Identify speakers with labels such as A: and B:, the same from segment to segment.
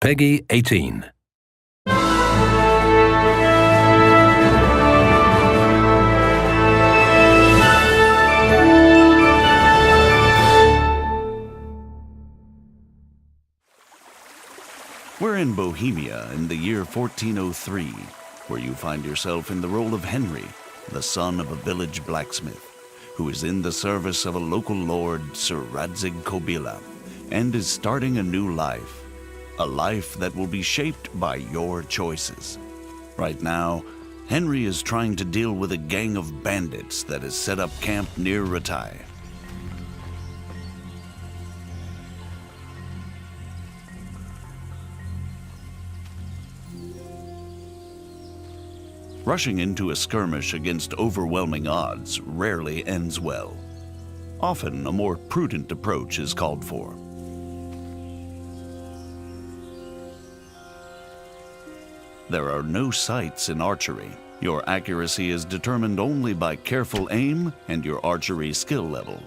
A: Peggy 18.
B: We're in Bohemia in the year 1403, where you find yourself in the role of Henry, the son of a village blacksmith, who is in the service of a local lord, Sir Radzig Kobyla, and is starting a new life. A life that will be shaped by your choices. Right now, Henry is trying to deal with a gang of bandits that has set up camp near Ratai. Rushing into a skirmish against overwhelming odds rarely ends well. Often, a more prudent approach is called for. There are no sights in archery. Your accuracy is determined only by careful aim and your archery skill level.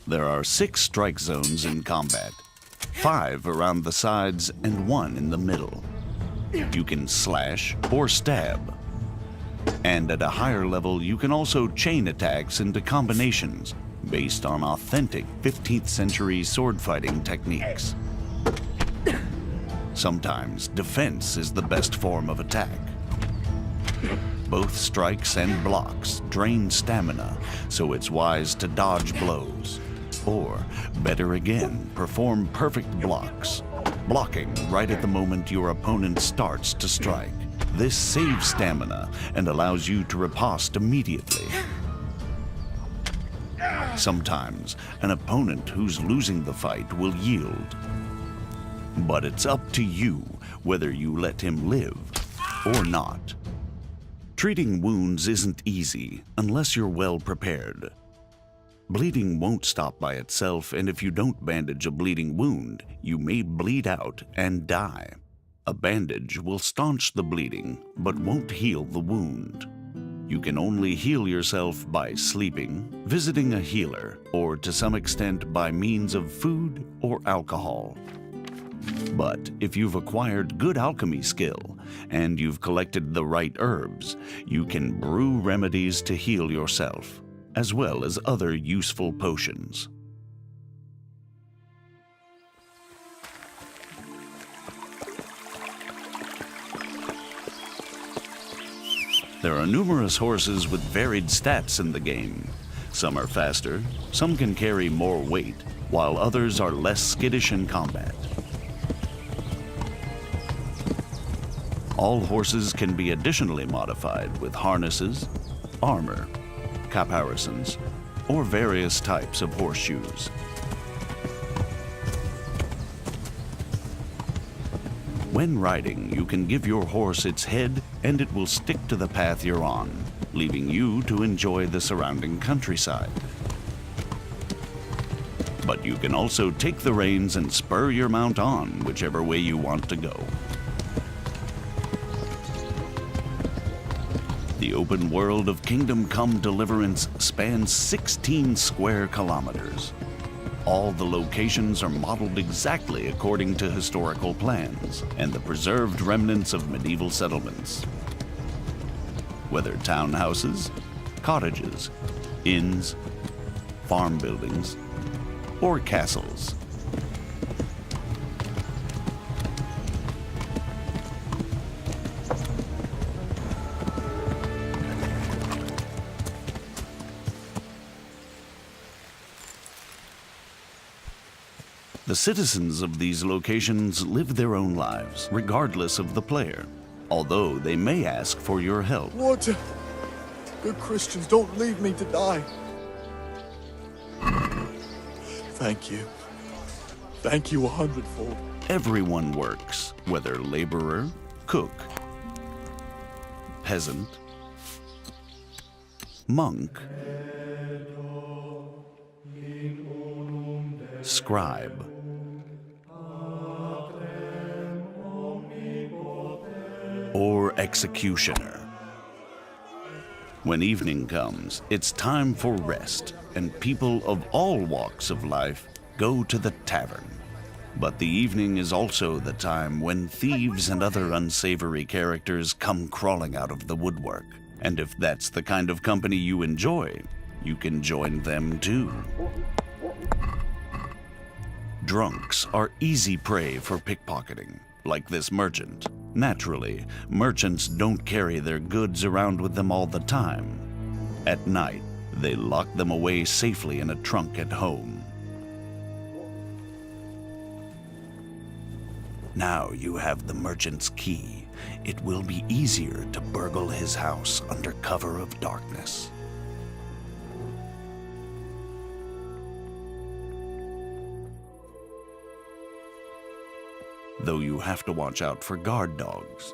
B: There are 6 strike zones in combat, 5 around the sides and 1 in the middle. You can slash or stab. And at a higher level, you can also chain attacks into combinations based on authentic 15th century sword fighting techniques. Sometimes defense is the best form of attack. Both strikes and blocks drain stamina, so it's wise to dodge blows. Or, better again, perform perfect blocks, blocking right at the moment your opponent starts to strike. This saves stamina and allows you to riposte immediately. Sometimes, an opponent who's losing the fight will yield. But it's up to you whether you let him live or not. Treating wounds isn't easy unless you're well prepared. Bleeding won't stop by itself, and if you don't bandage a bleeding wound, you may bleed out and die. A bandage will staunch the bleeding, but won't heal the wound. You can only heal yourself by sleeping, visiting a healer, or to some extent by means of food or alcohol. But if you've acquired good alchemy skill, and you've collected the right herbs, you can brew remedies to heal yourself, as well as other useful potions. There are numerous horses with varied stats in the game. Some are faster, some can carry more weight, while others are less skittish in combat. All horses can be additionally modified with harnesses, armor, caparisons, or various types of horseshoes. When riding, you can give your horse its head and it will stick to the path you're on, leaving you to enjoy the surrounding countryside. But you can also take the reins and spur your mount on whichever way you want to go. The open world of Kingdom Come Deliverance spans 16 square kilometers. All the locations are modeled exactly according to historical plans and the preserved remnants of medieval settlements. Whether townhouses, cottages, inns, farm buildings, or castles. The citizens of these locations live their own lives, regardless of the player, although they may ask for your help.
C: Water! Good Christians, don't leave me to die. Thank you. Thank you 100-fold.
B: Everyone works, whether laborer, cook, peasant, monk, scribe, or executioner. When evening comes, it's time for rest, and people of all walks of life go to the tavern. But the evening is also the time when thieves and other unsavory characters come crawling out of the woodwork. And if that's the kind of company you enjoy, you can join them too. Drunks are easy prey for pickpocketing, like this merchant. Naturally, merchants don't carry their goods around with them all the time. At night, they lock them away safely in a trunk at home. Now you have the merchant's key. It will be easier to burgle his house under cover of darkness. Though you have to watch out for guard dogs,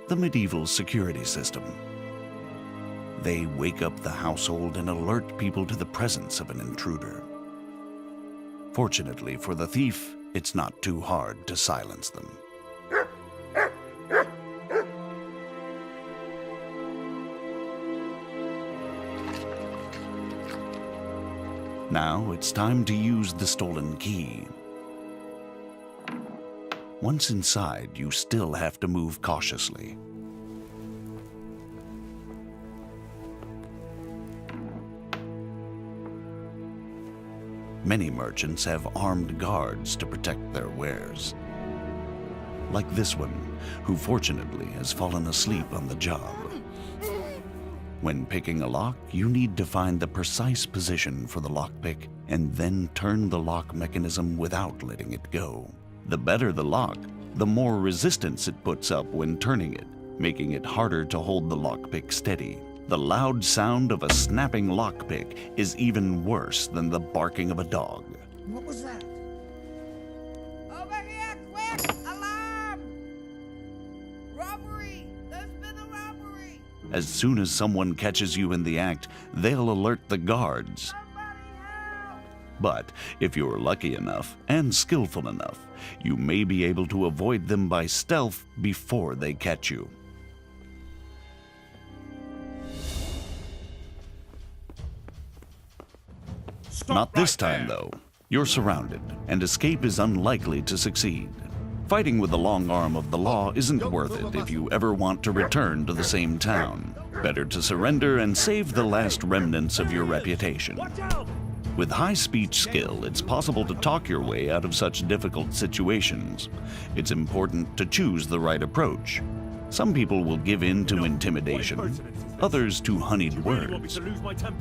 B: the medieval security system. They wake up the household and alert people to the presence of an intruder. Fortunately for the thief, it's not too hard to silence them. Now it's time to use the stolen key. Once inside, you still have to move cautiously. Many merchants have armed guards to protect their wares. Like this one, who fortunately has fallen asleep on the job. When picking a lock, you need to find the precise position for the lockpick and then turn the lock mechanism without letting it go. The better the lock, the more resistance it puts up when turning it, making it harder to hold the lockpick steady. The loud sound of a snapping lockpick is even worse than the barking of a dog.
A: What was that? Over here, quick! Alarm! Robbery! There's been a robbery!
B: As soon as someone catches you in the act, they'll alert the guards.
A: Somebody help!
B: But if you're lucky enough and skillful enough, you may be able to avoid them by stealth before they catch you. Not this time, though. You're surrounded, and escape is unlikely to succeed. Fighting with the long arm of the law isn't worth it if you ever want to return to the same town. Better to surrender and save the last remnants of your reputation. With high speech skill, it's possible to talk your way out of such difficult situations. It's important to choose the right approach. Some people will give in to intimidation, others to honeyed words.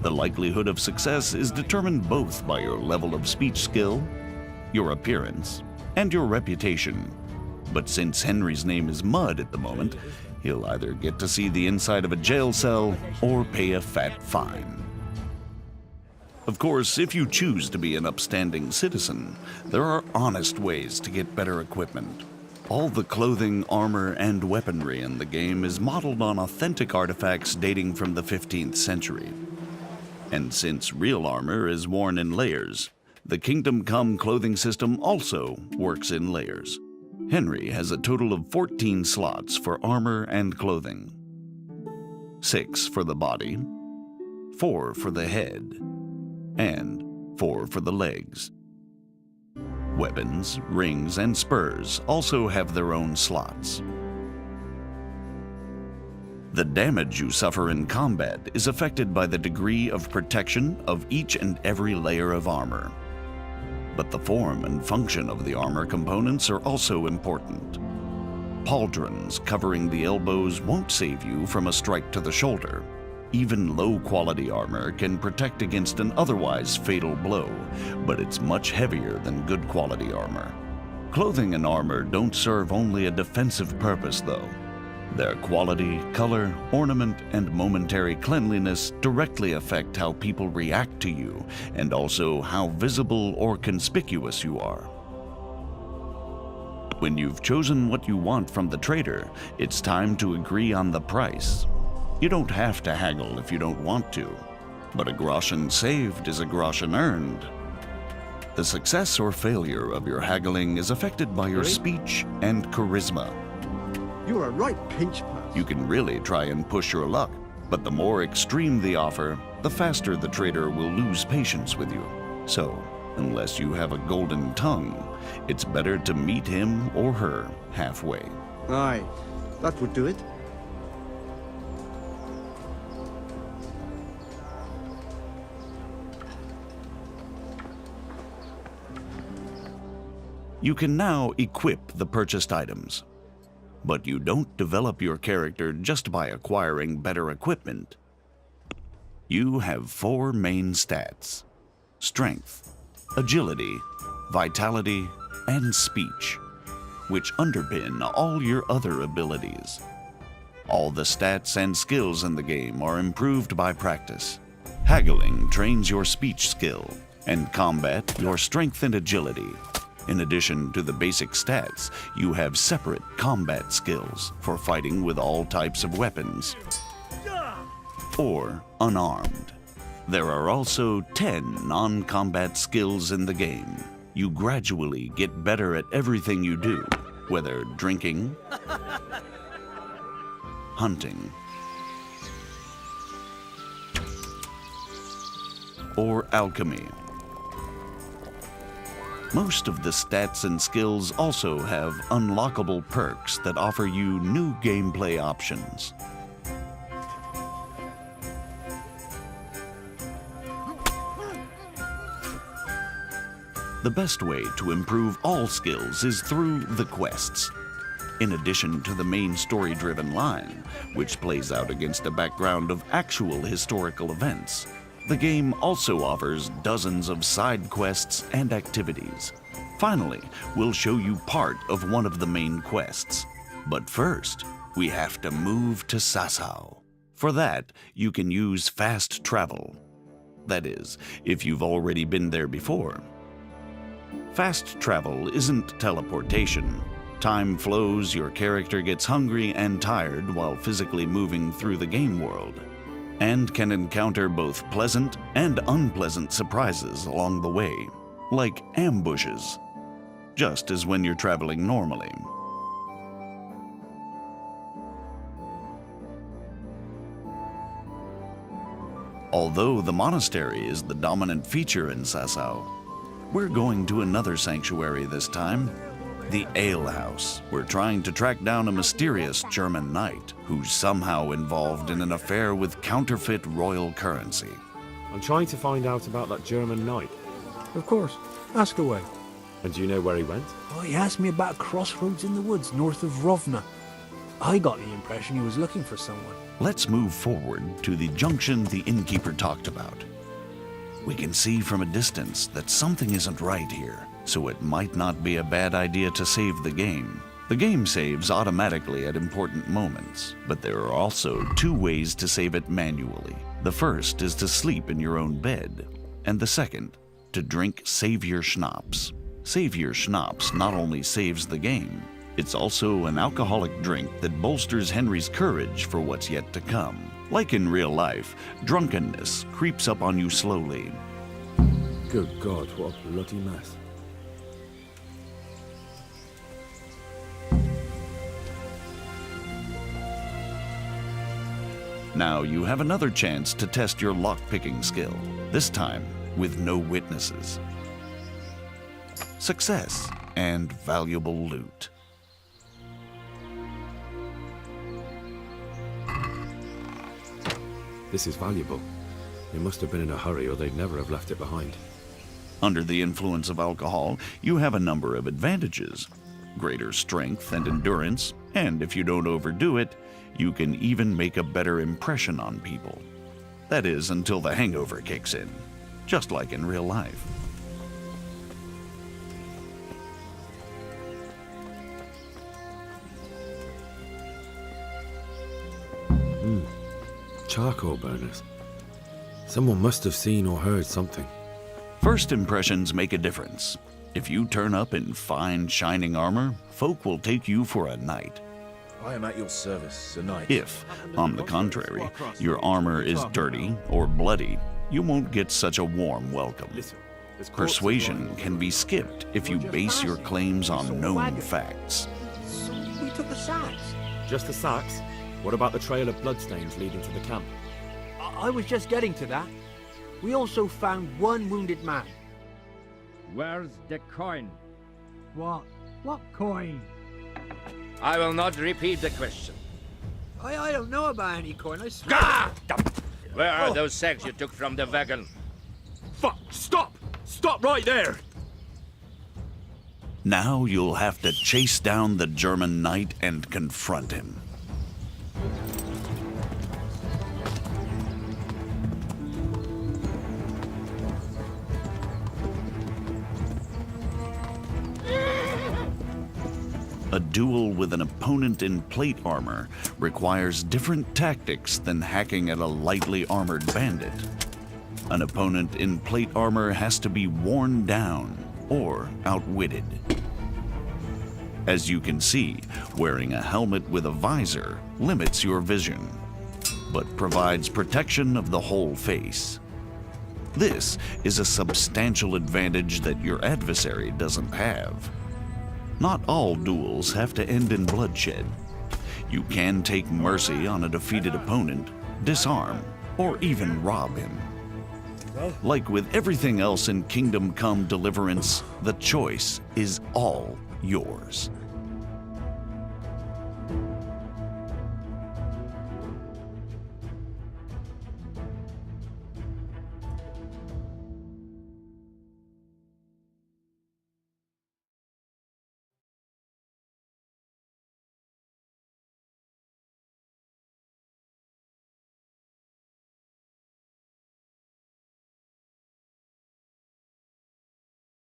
B: The likelihood of success is determined both by your level of speech skill, your appearance, and your reputation. But since Henry's name is Mud at the moment, he'll either get to see the inside of a jail cell or pay a fat fine. Of course, if you choose to be an upstanding citizen, there are honest ways to get better equipment. All the clothing, armor, and weaponry in the game is modeled on authentic artifacts dating from the 15th century. And since real armor is worn in layers, the Kingdom Come clothing system also works in layers. Henry has a total of 14 slots for armor and clothing. 6 for the body, 4 for the head, and 4 for the legs. Weapons, rings, and spurs also have their own slots. The damage you suffer in combat is affected by the degree of protection of each and every layer of armor. But the form and function of the armor components are also important. Pauldrons covering the elbows won't save you from a strike to the shoulder. Even low-quality armor can protect against an otherwise fatal blow, but it's much heavier than good-quality armor. Clothing and armor don't serve only a defensive purpose, though. Their quality, color, ornament, and momentary cleanliness directly affect how people react to you, and also how visible or conspicuous you are. When you've chosen what you want from the trader, it's time to agree on the price. You don't have to haggle if you don't want to, but a groschen saved is a groschen earned. The success or failure of your haggling is affected by your speech and charisma.
C: You're a right pinch pass.
B: You can really try and push your luck, But the more extreme the offer, the faster the trader will lose patience with you. So, unless you have a golden tongue, it's better to meet him or her halfway.
D: Aye, that would do it.
B: You can now equip the purchased items. But you don't develop your character just by acquiring better equipment. You have 4 main stats: strength, agility, vitality, and speech, which underpin all your other abilities. All the stats and skills in the game are improved by practice. Haggling trains your speech skill, and combat your strength and agility. In addition to the basic stats, you have separate combat skills for fighting with all types of weapons or unarmed. There are also 10 non-combat skills in the game. You gradually get better at everything you do, whether drinking, hunting, or alchemy. Most of the stats and skills also have unlockable perks that offer you new gameplay options. The best way to improve all skills is through the quests. In addition to the main story-driven line, which plays out against a background of actual historical events, the game also offers dozens of side quests and activities. Finally, we'll show you part of one of the main quests. But first, we have to move to Sasau. For that, you can use fast travel. That is, if you've already been there before. Fast travel isn't teleportation. Time flows, your character gets hungry and tired while physically moving through the game world, and can encounter both pleasant and unpleasant surprises along the way, like ambushes, just as when you're traveling normally. Although the monastery is the dominant feature in Sasau, we're going to another sanctuary this time, the Ale House. We're trying to track down a mysterious German knight who's somehow involved in an affair with counterfeit royal currency.
E: I'm trying to find out about that German knight.
C: Of course. Ask away.
E: And do you know where he went?
C: Oh, he asked me about a crossroads in the woods north of Rovna. I got the impression he was looking for someone.
B: Let's move forward to the junction the innkeeper talked about. We can see from a distance that something isn't right here, so it might not be a bad idea to save the game. The game saves automatically at important moments, but there are also 2 ways to save it manually. The first is to sleep in your own bed, and the second, to drink Savior Schnapps. Savior Schnapps not only saves the game, it's also an alcoholic drink that bolsters Henry's courage for what's yet to come. Like in real life, drunkenness creeps up on you slowly.
E: Good God, what a bloody mess.
B: Now you have another chance to test your lockpicking skill, this time with no witnesses. Success and valuable loot.
E: This is valuable. They must have been in a hurry or they'd never have left it behind.
B: Under the influence of alcohol, you have a number of advantages. Greater strength and endurance, and if you don't overdo it, you can even make a better impression on people. That is, until the hangover kicks in, just like in real life.
E: Charcoal burners. Someone must have seen or heard something.
B: First impressions make a difference. If you turn up in fine, shining armor, folk will take you for a knight.
F: I am at your service, Sir Knight.
B: If, on the contrary, your armor is dirty or bloody, you won't get such a warm welcome. Persuasion can be skipped if you base your claims on known facts.
G: So we took the sacks.
E: Just the sacks? What about the trail of bloodstains leading to the camp?
C: I was just getting to that. We also found one wounded man.
G: Where's the coin?
C: What? What coin?
G: I will not repeat the question.
C: I don't know about any coin, I swear.
G: Ah! Where are those sacks you took from the wagon?
E: Fuck! Stop! Stop right there!
B: Now you'll have to chase down the German knight and confront him. A duel with an opponent in plate armor requires different tactics than hacking at a lightly armored bandit. An opponent in plate armor has to be worn down or outwitted. As you can see, wearing a helmet with a visor limits your vision, but provides protection of the whole face. This is a substantial advantage that your adversary doesn't have. Not all duels have to end in bloodshed. You can take mercy on a defeated opponent, disarm, or even rob him. Like with everything else in Kingdom Come Deliverance, the choice is all yours.